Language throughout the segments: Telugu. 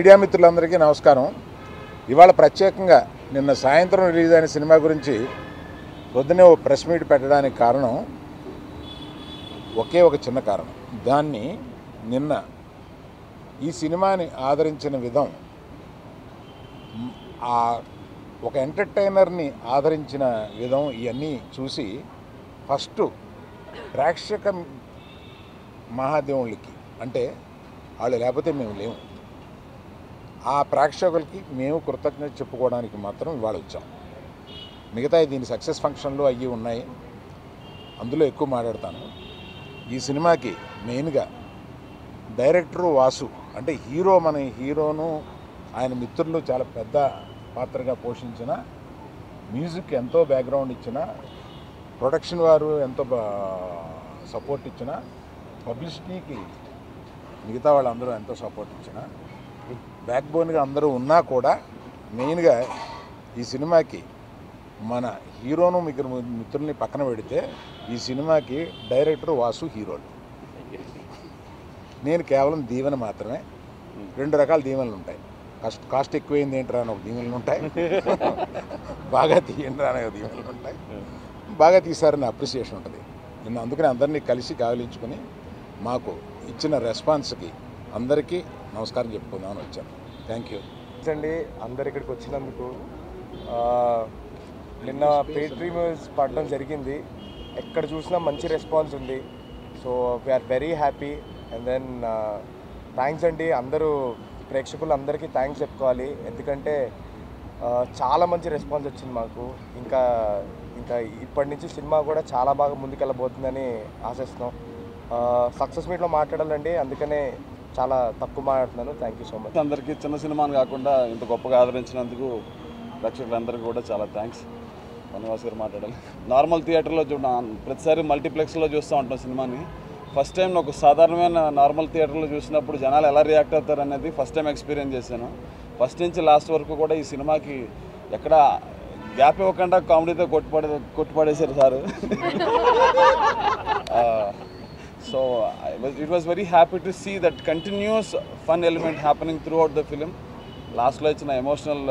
మీడియా మిత్రులందరికీ నమస్కారం. ఇవాళ ప్రత్యేకంగా నిన్న సాయంత్రం రిలీజ్ అయిన సినిమా గురించి పొద్దునే ఓ ప్రెస్ మీట్ పెట్టడానికి కారణం ఒకే ఒక చిన్న కారణం. దాన్ని నిన్న ఈ సినిమాని ఆదరించిన విధం, ఒక ఎంటర్టైనర్ని ఆదరించిన విధం ఇవన్నీ చూసి ఫస్ట్ ప్రేక్షక మహాదేవులకి, అంటే వాళ్ళు లేకపోతే మేము లేము, ఆ ప్రేక్షకులకి మేము కృతజ్ఞత చెప్పుకోవడానికి మాత్రం ఇవాళ వచ్చాం. మిగతా దీని సక్సెస్ ఫంక్షన్లు అయ్యి ఉన్నాయి, అందులో ఎక్కువ మాట్లాడతాను. ఈ సినిమాకి మెయిన్గా డైరెక్టరు వాసు, అంటే మన హీరోను ఆయన మిత్రులు చాలా పెద్ద పాత్రగా పోషించిన, మ్యూజిక్ ఎంతో బ్యాక్గ్రౌండ్ ఇచ్చిన, ప్రొడక్షన్ వారు ఎంతో సపోర్ట్ ఇచ్చిన, పబ్లిసిటీకి మిగతా వాళ్ళందరూ ఎంతో సపోర్ట్ ఇచ్చిన, బ్యాక్ బోన్గా అందరూ ఉన్నా కూడా మెయిన్గా ఈ సినిమాకి మన హీరోను మిత్రుల్ని పక్కన పెడితే ఈ సినిమాకి డైరెక్టర్ వాసు హీరోలు. నేను కేవలం దీవెన మాత్రమే. రెండు రకాల దీవెనలు ఉంటాయి. కాస్ట్ ఎక్కువైంది ఏంట్రా అని ఒక దీవెనలు ఉంటాయి, బాగా తీయండి అనే దీవెనలు ఉంటాయి. బాగా తీశారని అప్రిసియేషన్ ఉంటుంది. నేను అందుకని అందరినీ కలిసి గాలించుకొని మాకు ఇచ్చిన రెస్పాన్స్కి అందరికీ నమస్కారం చెప్పుకుందామని వచ్చాను. థ్యాంక్ యూ అండి అందరు ఇక్కడికి వచ్చినందుకు. నిన్న పెయిడ్ ప్రీమియర్స్ పడడం జరిగింది, ఎక్కడ చూసినా మంచి రెస్పాన్స్ ఉంది. So we're very happy. And then thanks అండి, అందరూ ప్రేక్షకులందరికీ థ్యాంక్స్ చెప్పుకోవాలి. ఎందుకంటే చాలా మంచి రెస్పాన్స్ వచ్చింది మాకు. ఇంకా ఇప్పటి నుంచి సినిమా కూడా చాలా బాగా ముందుకెళ్ళబోతుందని ఆశిస్తున్నాం. సక్సెస్ మీట్లో మాట్లాడాలండి, అందుకనే చాలా తక్కువ మాట్లాడుతున్నాను. Thank you so much. అందరికీ చిన్న సినిమాని కాకుండా ఇంత గొప్పగా ఆదరించినందుకు ప్రేక్షకులందరికీ కూడా చాలా థ్యాంక్స్. బన్నివాస్ గారు మాట్లాడాలి. నార్మల్ థియేటర్లో ప్రతిసారి మల్టీప్లెక్స్లో చూస్తూ ఉంటాం సినిమాని. ఫస్ట్ టైం ఒక సాధారణమైన నార్మల్ థియేటర్లో చూసినప్పుడు జనాలు ఎలా రియాక్ట్ అవుతారు అనేది ఫస్ట్ టైం ఎక్స్పీరియన్స్ చేశాను. ఫస్ట్ నుంచి లాస్ట్ వరకు కూడా ఈ సినిమాకి ఎక్కడ గ్యాప్ ఇవ్వకుండా కామెడీతో కొట్టుపడేశారు sir. So it was very happy to see that continuous fun element happening throughout the film. Last లో ఇచ్చిన ఎమోషనల్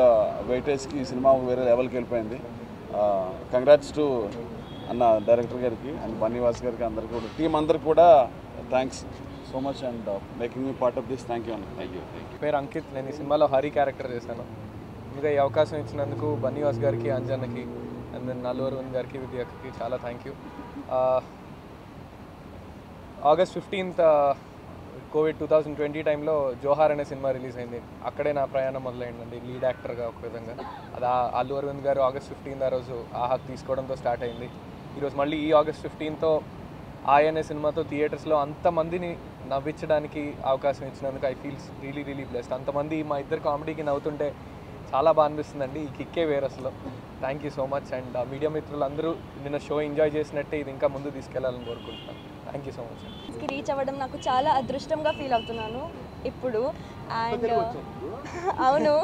వెయిటేజ్కి ఈ సినిమా వేరే లెవెల్కి వెళ్ళిపోయింది. కంగ్రాట్స్ టు అన్న డైరెక్టర్ గారికి అండ్ బన్నివాస్ గారికి, అందరికీ కూడా టీం అందరికి కూడా thanks so much and making me part of this. Thank you అన్న. Thank you. పేరు అంకిత్. నేను ఈ సినిమాలో హరి క్యారెక్టర్ చేశాను. ఇంకా ఈ అవకాశం ఇచ్చినందుకు బన్నివాస్ గారికి, అంజన్నకి, అండ్ దెన్ అల్లు అరవింద్ గారికి, విద్యాకి చాలా thank you. August 15th Covid 2020 టైంలో జోహార్ అనే సినిమా రిలీజ్ అయింది. అక్కడే నా ప్రయాణం మొదలైందండి లీడ్ యాక్టర్గా ఒక విధంగా. అది అల్లు అరవింద్ గారు ఆగస్ట్ 15th ఆ రోజు ఆహా తీసుకోవడంతో స్టార్ట్ అయింది. ఈరోజు మళ్ళీ ఈ ఆగస్ట్ 15th అనే సినిమాతో థియేటర్స్లో అంతమందిని నవ్వించడానికి అవకాశం ఇచ్చినందుకు ఐ ఫీల్స్ రియలీ బ్లెస్డ్. అంతమంది మా ఇద్దరు కామెడీకి నవ్వుతుంటే చాలా బాగా అనిపిస్తుందండి. ఈ కిక్కే వేరు అసలు. Thank you so much. And media మిత్రులు అందరూ నిన్న షో ఎంజాయ్ చేసినట్టే ఇది ఇంకా ముందు తీసుకెళ్లాలని కోరుకుంటున్నాను. Thank you so much. Reach అవ్వడం నాకు చాలా అదృష్టంగా ఫీల్ అవుతున్నాను ఇప్పుడు. అండ్ అవును,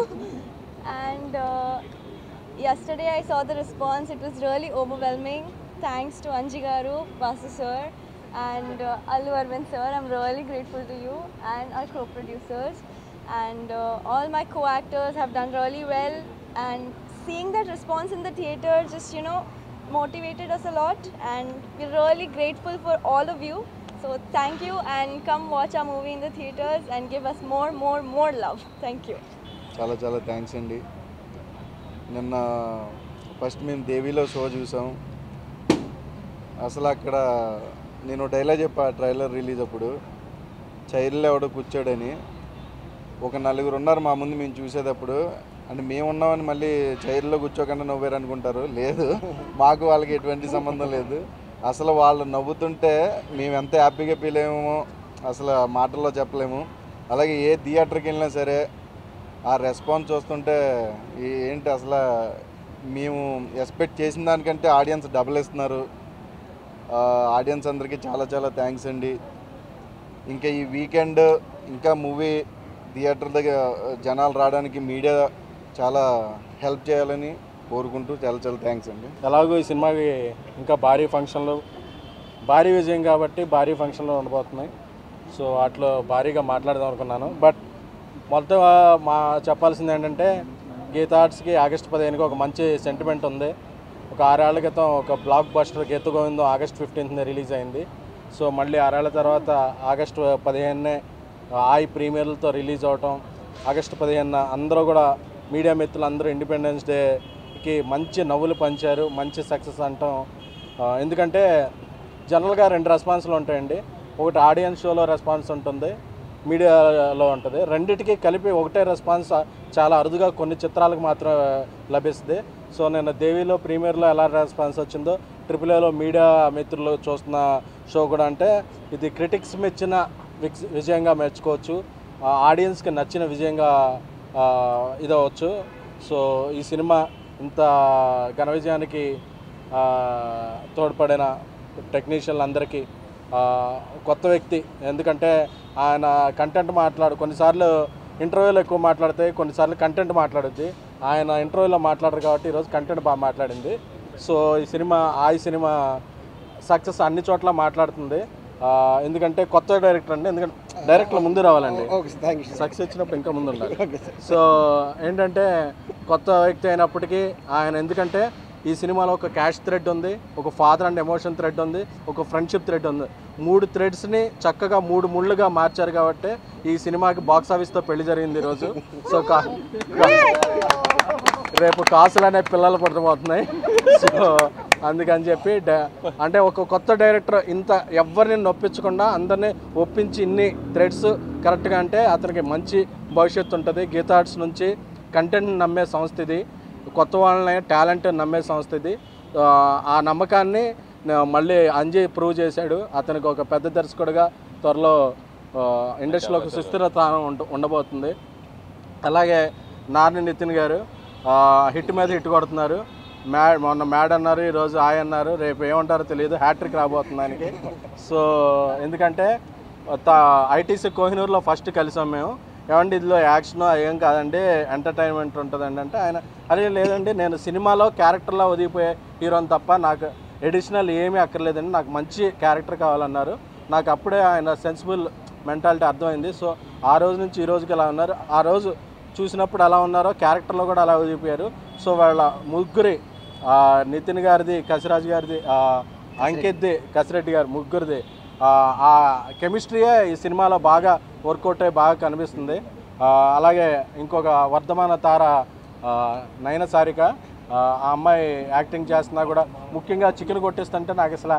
and yesterday I saw the response. It was really overwhelming. Thanks to Anji garu, Vasu sir and Allu Arvind sir. I'm really grateful to you and our co-producers and all my co-actors have done really well, and seeing that response in the theater just motivated us a lot, and we're really grateful for all of you. So thank you, and come watch our movie in the theaters and give us more love. Thank you. చాలా థ్యాంక్స్ అండి. నిన్న ఫస్ట్ మేము దేవిలో షో చూసాం. అసలు అక్కడ నేను డైలాగ్ చెప్పా ట్రైలర్ రిలీజ్ అప్పుడు, చైర్లో ఎవడో కూర్చోడని. ఒక నలుగురు ఉన్నారు మా ముందు మేము చూసేటప్పుడు. అంటే మేము ఉన్నామని మళ్ళీ చైర్లో కూర్చోకుండా నవ్వారు అనుకుంటారు. లేదు, మాకు వాళ్ళకి ఎటువంటి సంబంధం లేదు. అసలు వాళ్ళు నవ్వుతుంటే మేము ఎంత హ్యాపీగా ఫీల్ అయ్యామో అసలు మాటల్లో చెప్పలేము. అలాగే ఏ థియేటర్కి వెళ్ళినా సరే ఆ రెస్పాన్స్ చూస్తుంటే ఏంటి అసలు మేము ఎక్స్పెక్ట్ చేసిన దానికంటే ఆడియన్స్ డబుల్ ఇస్తున్నారు. ఆడియన్స్ అందరికీ చాలా థ్యాంక్స్ అండి. ఇంకా ఈ వీకెండ్ ఇంకా మూవీ థియేటర్ దగ్గర జనాలు రావడానికి మీడియా చాలా హెల్ప్ చేయాలని కోరుకుంటూ చాలా థ్యాంక్స్ అండి. ఎలాగో ఈ సినిమాకి ఇంకా భారీ ఫంక్షన్లు, భారీ విజయం కాబట్టి భారీ ఫంక్షన్లు ఉండబోతున్నాయి. సో వాటిలో భారీగా మాట్లాడదాం అనుకున్నాను. బట్ మొత్తం మా చెప్పాల్సింది ఏంటంటే గీత ఆర్ట్స్కి ఆగస్టు 15కి ఒక మంచి సెంటిమెంట్ ఉంది. ఒక 6 ఏళ్ల క్రితం ఒక బ్లాక్ బస్టర్ గీత గోవిందం ఆగస్ట్ 15న రిలీజ్ అయింది. సో మళ్ళీ 6 ఏళ్ల తర్వాత ఆగస్టు 15నే ఆయి ప్రీమియర్లతో రిలీజ్ అవటం, ఆగస్టు 15న అందరూ కూడా మీడియా మిత్రులు అందరూ ఇండిపెండెన్స్ డేకి మంచి నవ్వులు పంచారు, మంచి సక్సెస్ అంటాం. ఎందుకంటే జనరల్గా 2 రెస్పాన్స్లు ఉంటాయండి. ఒకటి ఆడియన్స్ షోలో రెస్పాన్స్ ఉంటుంది, మీడియాలో ఉంటుంది. రెండిటికి కలిపి ఒకటే రెస్పాన్స్ చాలా అరుదుగా కొన్ని చిత్రాలకు మాత్రం లభిస్తుంది. సో నేను దేవిలో ప్రీమియర్లో ఎలా రెస్పాన్స్ వచ్చిందో AAAలో మీడియా మిత్రులు చూస్తున్న షో కూడా అంటే ఇది క్రిటిక్స్ మెచ్చిన విజయంగా మెచ్చుకోవచ్చు, ఆడియన్స్కి నచ్చిన విజయంగా ఇదవచ్చు. సో ఈ సినిమా ఇంత ఘన విజయానికి తోడ్పడిన టెక్నీషియన్లందరికీ, కొత్త వ్యక్తి ఎందుకంటే ఆయన కంటెంట్ కొన్నిసార్లు ఇంటర్వ్యూలో ఎక్కువ మాట్లాడితే కొన్నిసార్లు కంటెంట్ మాట్లాడుద్ది. ఆయన ఇంటర్వ్యూలో మాట్లాడరు కాబట్టి ఈరోజు కంటెంట్ బాగా మాట్లాడింది. సో ఈ సినిమా సక్సెస్ అన్ని చోట్ల మాట్లాడుతుంది. ఎందుకంటే కొత్త డైరెక్టర్ అండి, ఎందుకంటే డైరెక్టర్ ముందు రావాలండి, సక్సెస్ వచ్చినప్పుడు ఇంకా ముందు ఉండాలి. సో ఏంటంటే కొత్త వ్యక్తి అయినప్పటికీ ఆయన, ఎందుకంటే ఈ సినిమాలో ఒక క్యాష్ థ్రెడ్ ఉంది, ఒక ఫాదర్ అండ్ ఎమోషన్ థ్రెడ్ ఉంది, ఒక ఫ్రెండ్షిప్ థ్రెడ్ ఉంది. 3 థ్రెడ్స్ని చక్కగా 3 ముళ్ళుగా మార్చారు కాబట్టి ఈ సినిమాకి బాక్స్ ఆఫీస్తో పెళ్లి జరిగింది ఈరోజు. సో రేపు కాసులు అనే పిల్లలు పుట్టబోతున్నాయి. సో అందుకని చెప్పి అంటే ఒక కొత్త డైరెక్టర్ ఇంత ఎవరిని నొప్పించకుండా అందరినీ ఒప్పించి ఇన్ని థ్రెడ్స్ కరెక్ట్గా అంటే అతనికి మంచి భవిష్యత్తు ఉంటుంది. గీతా ఆర్ట్స్ నుంచి కంటెంట్ నమ్మే సంస్థ ఇది, కొత్త వాళ్ళని టాలెంట్ నమ్మే సంస్థ ఇది. ఆ నమ్మకాన్ని మళ్ళీ అంజయ్ ప్రూవ్ చేశాడు. అతనికి ఒక పెద్ద దర్శకుడిగా త్వరలో ఇండస్ట్రీలో ఒక సుస్థిరత ఉండబోతుంది. అలాగే నార్ని నితిన్ గారు హిట్ మీద హిట్ కొడుతున్నారు. మొన్న మ్యాడ్ అన్నారు, ఈరోజు ఆయ అన్నారు, రేపు ఏమంటారో తెలియదు, హ్యాట్రిక్ రాబోతుంది ఆయనకి. సో ఎందుకంటే ఐటీసీ కోహినూర్లో ఫస్ట్ కలిసాం మేము. ఏమంటే ఇందులో యాక్షన్ ఏం కాదండి, ఎంటర్టైన్మెంట్ ఉంటుందండి అంటే ఆయన అదే లేదండి, నేను సినిమాలో క్యారెక్టర్లో ఒదిగిపోయే హీరోని తప్ప నాకు ఎడిషనల్ ఏమీ అక్కర్లేదండి, నాకు మంచి క్యారెక్టర్ కావాలన్నారు. నాకు అప్పుడే ఆయన సెన్సిబుల్ మెంటాలిటీ అర్థమైంది. సో ఆ రోజు నుంచి ఈ రోజుకి ఎలా ఉన్నారు, ఆ రోజు చూసినప్పుడు ఎలా ఉన్నారో క్యారెక్టర్లో కూడా అలా ఒదిగిపోయారు. సో వాళ్ళ ముగ్గురి, నితిన్ గారిది, కసిరాజ్ గారిది, అంకిత్ది, కసిరెడ్డి గారు, ముగ్గురిది ఆ కెమిస్ట్రీయే ఈ సినిమాలో బాగా వర్కౌట్ అయ్యి బాగా కనిపిస్తుంది. అలాగే ఇంకొక వర్ధమాన తార నయన సారిక, ఆ అమ్మాయి యాక్టింగ్ చేస్తున్నా కూడా ముఖ్యంగా చికెన్ కొట్టిస్తుంటే నాకు అసలు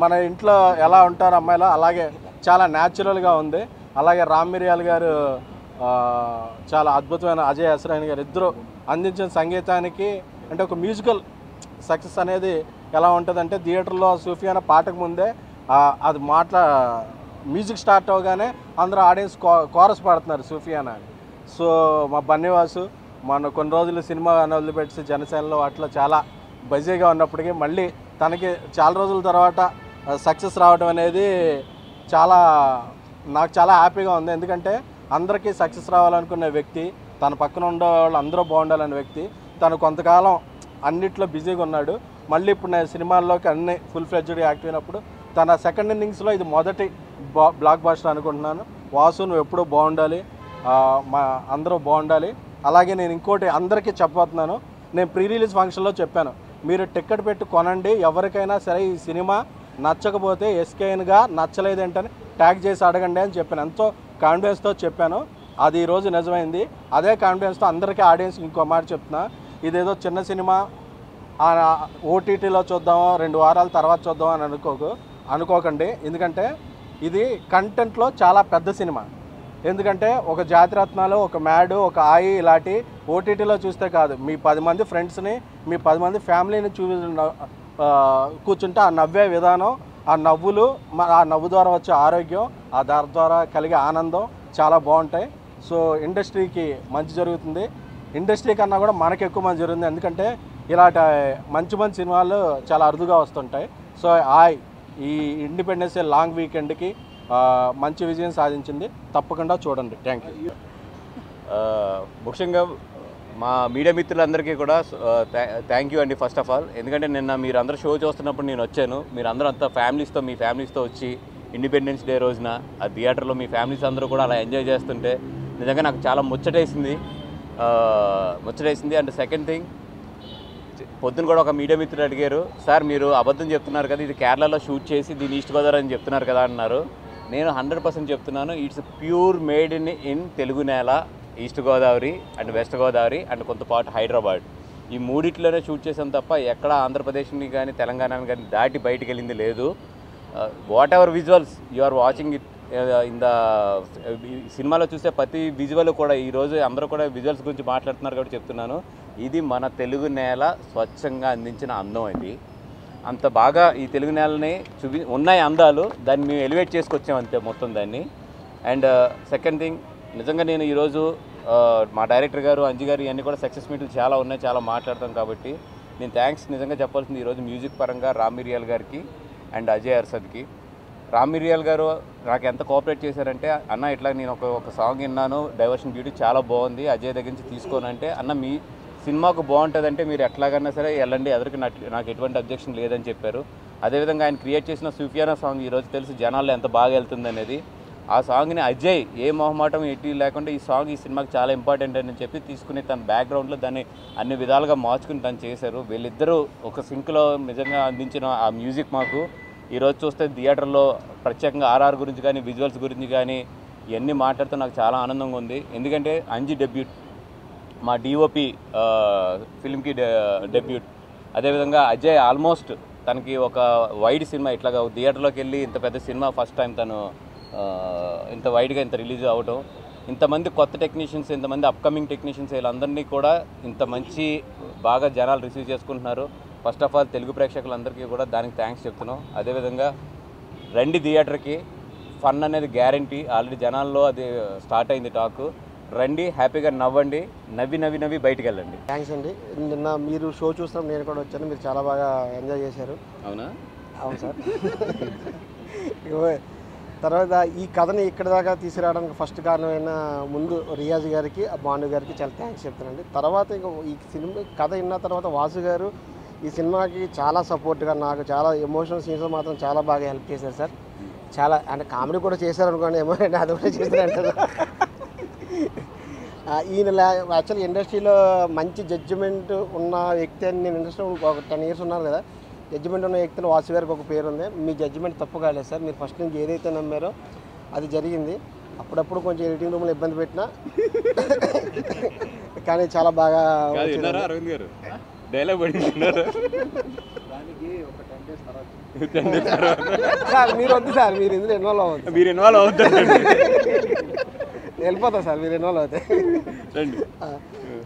మన ఇంట్లో ఎలా ఉంటారు అమ్మాయిలో అలాగే చాలా న్యాచురల్గా ఉంది. అలాగే రామ్ మిరియాల్ గారు చాలా అద్భుతమైన, అజయ్ అసరాయన్ గారు ఇద్దరు అందించిన సంగీతానికి అంటే ఒక మ్యూజికల్ సక్సెస్ అనేది ఎలా ఉంటుందంటే థియేటర్లో సూఫియానా పాటకు ముందే అది మ్యూజిక్ స్టార్ట్ అవగానే అందరూ ఆడియన్స్ కోరస్ పాడుతున్నారు సూఫియానా అని. సో మా బన్నీవాసు మన కొన్ని రోజులు సినిమా వదిలిపెట్టి జనసేనలో అట్లా చాలా బిజీగా ఉన్నప్పటికీ మళ్ళీ తనకి చాలా రోజుల తర్వాత సక్సెస్ రావడం అనేది నాకు చాలా హ్యాపీగా ఉంది. ఎందుకంటే అందరికీ సక్సెస్ రావాలనుకునే వ్యక్తి, తన పక్కన ఉండే వాళ్ళు అందరూ బాగుండాలనే వ్యక్తి, తను కొంతకాలం అన్నిట్లో బిజీగా ఉన్నాడు. మళ్ళీ ఇప్పుడు నేను సినిమాల్లోకి అన్ని ఫుల్ ఫ్లెడ్జ్డ్గా యాక్టివ్ అయినప్పుడు తన సెకండ్ ఇన్నింగ్స్లో ఇది మొదటి బ్లాక్ బస్టర్ అనుకుంటున్నాను. వాసు నువ్వు ఎప్పుడూ బాగుండాలి, అందరూ బాగుండాలి. అలాగే నేను ఇంకోటి అందరికీ చెప్పబోతున్నాను, నేను ప్రీ రిలీజ్ ఫంక్షన్లో చెప్పాను, మీరు టికెట్ పెట్టి కొనండి, ఎవరికైనా సరే ఈ సినిమా నచ్చకపోతే ఎస్కేఎన్గా నచ్చలేదేంటని ట్యాగ్ చేసి అడగండి అని చెప్పాను. ఎంతో కాన్ఫిడెన్స్తో చెప్పాను, అది ఈరోజు నిజమైంది. అదే కాన్ఫిడెన్స్తో అందరికీ ఆడియన్స్కి ఇంకో మాట చెప్తున్నా, ఇదేదో చిన్న సినిమా ఓటీటీలో చూద్దామో 2 వారాల తర్వాత చూద్దాం అని అనుకోకండి. ఎందుకంటే ఇది కంటెంట్లో చాలా పెద్ద సినిమా. ఎందుకంటే ఒక జాతిరత్నాలు, ఒక మ్యాడ్, ఒక ఆయి ఇలాంటి ఓటీటీలో చూస్తే కాదు, మీ 10 మంది ఫ్రెండ్స్ని, మీ 10 మంది ఫ్యామిలీని కూర్చుంటే ఆ నవ్వే విధానం, ఆ నవ్వులు, ఆ నవ్వు ద్వారా వచ్చే ఆరోగ్యం, ఆ దాని ద్వారా కలిగే ఆనందం చాలా బాగుంటాయి. సో ఇండస్ట్రీకి మంచి జరుగుతుంది, ఇండస్ట్రీ కన్నా కూడా మనకు ఎక్కువ మంచి జరుగుతుంది. ఎందుకంటే ఇలాంటి మంచి సినిమాలు చాలా అరుదుగా వస్తుంటాయి. సో ఈ ఇండిపెండెన్స్ డే లాంగ్ వీకెండ్కి మంచి విజయం సాధించింది, తప్పకుండా చూడండి. Thank you. ముఖ్యంగా మా మీడియా మిత్రులందరికీ కూడా థ్యాంక్ యూ అండి ఫస్ట్ ఆఫ్ ఆల్. ఎందుకంటే నిన్న మీరు అందరూ షో చూస్తున్నప్పుడు నేను వచ్చాను, మీరు అందరూ అంతా మీ ఫ్యామిలీస్తో వచ్చి ఇండిపెండెన్స్ డే రోజున ఆ థియేటర్లో మీ ఫ్యామిలీస్ అందరూ కూడా అలా ఎంజాయ్ చేస్తుంటే నిజంగా నాకు చాలా ముచ్చటేసింది. అండ్ సెకండ్ థింగ్, పొద్దున కూడా ఒక మీడియా మిత్రుడు అడిగారు, సార్ మీరు అబద్ధం చెప్తున్నారు కదా, ఇది కేరళలో షూట్ చేసి దీన్ని ఈస్ట్ గోదావరి అని చెప్తున్నారు కదా అన్నారు. నేను 100% చెప్తున్నాను, it's pure made in Telugu నేల, east Godavari and west Godavari and కొంత పాటు హైదరాబాద్, ఈ మూడిట్లోనే షూట్ చేసాం తప్ప ఎక్కడ ఆంధ్రప్రదేశ్ని కానీ తెలంగాణని కానీ దాటి బయటికి వెళ్ళింది లేదు. Whatever visuals you are watching it in the సినిమాలో చూసే ప్రతి విజువల్ కూడా ఈరోజు అందరూ కూడా విజువల్స్ గురించి మాట్లాడుతున్నారు కాబట్టి చెప్తున్నాను, ఇది మన తెలుగు నేల స్వచ్ఛంగా అందించిన అందం. ఇది అంత బాగా ఈ తెలుగు నేలని ఉన్నాయి అందాలు, దాన్ని మేము ఎలివేట్ చేసుకొచ్చాం అంతే మొత్తం దాన్ని. అండ్ సెకండ్ థింగ్, నిజంగా నేను ఈరోజు మా డైరెక్టర్ గారు అంజి గారు ఇవన్నీ కూడా సక్సెస్ మీట్లు చాలా ఉన్నాయి, చాలా మాట్లాడతాం కాబట్టి నేను థ్యాంక్స్ నిజంగా చెప్పాల్సింది ఈరోజు మ్యూజిక్ పరంగా రామ్ మిరియాల్ గారికి అండ్ అజయ్ అర్సద్కి. రామ్ మిరియాల్ గారు నాకు ఎంత కోఆపరేట్ చేశారంటే, అన్న ఇట్లా నేను ఒక సాంగ్ విన్నాను, డైవర్షన్ బ్యూటీ చాలా బాగుంది, అజయ్ దగ్గర నుంచి తీసుకోనంటే, అన్న మీ సినిమాకు బాగుంటుందంటే మీరు ఎట్లాగన్నా సరే వెళ్ళండి, ఎదురుకి నాకు ఎటువంటి అబ్జెక్షన్ లేదని చెప్పారు. అదేవిధంగా ఆయన క్రియేట్ చేసిన సుఫియానా సాంగ్ ఈరోజు తెలిసి జనాల్లో ఎంత బాగా వెళ్తుంది అనేది, ఆ సాంగ్ని అజయ్ ఏ మొహమాటం ఎట్టి లేకుండా ఈ సాంగ్ ఈ సినిమాకి చాలా ఇంపార్టెంట్ అని చెప్పి తీసుకుని తన బ్యాక్గ్రౌండ్లో దాన్ని అన్ని విధాలుగా మార్చుకుని తను చేశారు. వీళ్ళిద్దరూ ఒక సింక్లో నిజంగా అందించిన ఆ మ్యూజిక్ మాకు ఈరోజు చూస్తే థియేటర్లో ప్రత్యేకంగా ఆర్ఆర్ గురించి కానీ విజువల్స్ గురించి కానీ ఇవన్నీ మాట్లాడుతూ నాకు చాలా ఆనందంగా ఉంది. ఎందుకంటే అంజి డెబ్యూట్, మా డిఓపి ఫిల్మ్కి డెబ్యూట్, అదేవిధంగా అజయ్ ఆల్మోస్ట్ తనకి ఒక వైడ్ సినిమా ఇట్లాగా థియేటర్లోకి వెళ్ళి ఇంత పెద్ద సినిమా ఫస్ట్ టైం తను ఇంత వైడ్గా ఇంత రిలీజ్ అవ్వటం, ఇంతమంది కొత్త టెక్నీషియన్స్, ఇంతమంది అప్కమింగ్ టెక్నీషియన్స్ వీళ్ళందరినీ కూడా ఇంత మంచి బాగా జనాలు రిసీవ్ చేసుకుంటున్నారు. ఫస్ట్ ఆఫ్ ఆల్ తెలుగు ప్రేక్షకులందరికీ కూడా దానికి థ్యాంక్స్ చెప్తున్నాం. అదేవిధంగా రండి థియేటర్కి, ఫన్ అనేది గ్యారంటీ, ఆల్రెడీ జనాల్లో అది స్టార్ట్ అయింది టాక్. రండి, హ్యాపీగా నవ్వండి, నవ్వి బయటికి వెళ్ళండి. థ్యాంక్స్ అండి. నిన్న మీరు షో చూస్తాం, నేను కూడా వచ్చాను, మీరు చాలా బాగా ఎంజాయ్ చేశారు. అవునా? అవును సార్. తర్వాత ఈ కథని ఇక్కడ దాకా తీసుకురావడానికి ఫస్ట్ కారణమైన ముందు రియాజ్ గారికి, భాను గారికి చాలా థ్యాంక్స్ చెప్తానండి. తర్వాత ఇంకా ఈ సినిమా కథ విన్న తర్వాత వాసు గారు ఈ సినిమాకి చాలా సపోర్ట్గా, నాకు చాలా ఎమోషనల్ సీన్స్ మాత్రం చాలా బాగా హెల్ప్ చేశారు సార్. చాలా అంటే కామెడీ కూడా చేశారు అనుకోండి, ఏమో అది కూడా చేశారంటారు. ఈయన యాక్చువల్లీ ఇండస్ట్రీలో మంచి జడ్జిమెంట్ ఉన్న వ్యక్తి అని, నేను ఇండస్ట్రీలో ఒక 10 years ఉన్నాను కదా, జడ్జిమెంట్ ఉన్న వ్యక్తిలో వాసు గారికి ఒక పేరు ఉంది. మీ జడ్జిమెంట్ తప్పు కాలేదు సార్, మీరు ఫస్ట్ నుంచి ఏదైతే నమ్మారో అది జరిగింది. అప్పుడప్పుడు కొంచెం ఎడిటింగ్ రూమ్లో ఇబ్బంది పెట్టినా కానీ చాలా బాగా అరవింద్ గారు డైలాగ్ పడుతున్నారు. సార్ మీరు వద్దు సార్, మీరు ఇందులో ఇన్వాల్వ్ అవ్వద్దు. మీరు ఇన్వాల్వ్ అవుతారు, వెళ్ళిపోతా సార్, మీరు ఇన్వాల్వ్ అవుతాయి.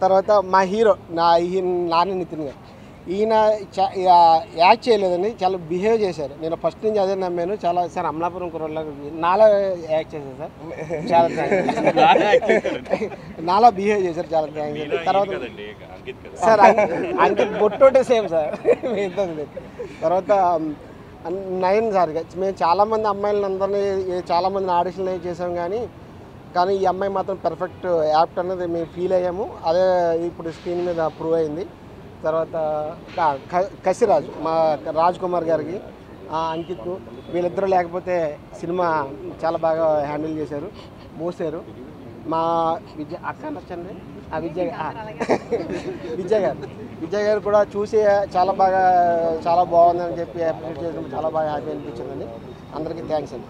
తర్వాత మా హీరో నాని నితిన్ గారు, ఈయన యాక్ట్ చేయలేదండి, చాలా బిహేవ్ చేశారు. నేను ఫస్ట్ నుంచి అదే నమ్మాను. చాలా సార్ అమలాపురం కుర్రోళ్ళ నాలా యాక్ట్ చేశారు సార్, చాలా థ్యాంక్స్. నాలా బిహేవ్ చేశారు, చాలా థ్యాంక్స్. తర్వాత సార్ అంకిత్ బొట్టోటే సేమ్ సార్. తర్వాత నయన్ సార్, మేము చాలామంది అమ్మాయిలందరినీ చాలామందిని ఆడిషన్లు చేసాం, కానీ ఈ అమ్మాయి మాత్రం పర్ఫెక్ట్ యాప్ట్ అనేది మేము ఫీల్ అయ్యాము. అదే ఇప్పుడు స్క్రీన్ మీద ప్రూవ్ అయింది. తర్వాత కసిరాజు, మా రాజ్ కుమార్ గారికి, అంకిత్, వీళ్ళిద్దరూ లేకపోతే సినిమా చాలా బాగా హ్యాండిల్ చేశారు, మోసారు. మా అక్క నచ్చండి, విజయ్ గారు కూడా చూసి చాలా బాగుందని చెప్పి అప్రిషియేట్ చేసినప్పుడు చాలా బాగా హ్యాపీ అనిపించిందండి. అందరికీ థ్యాంక్స్ అండి.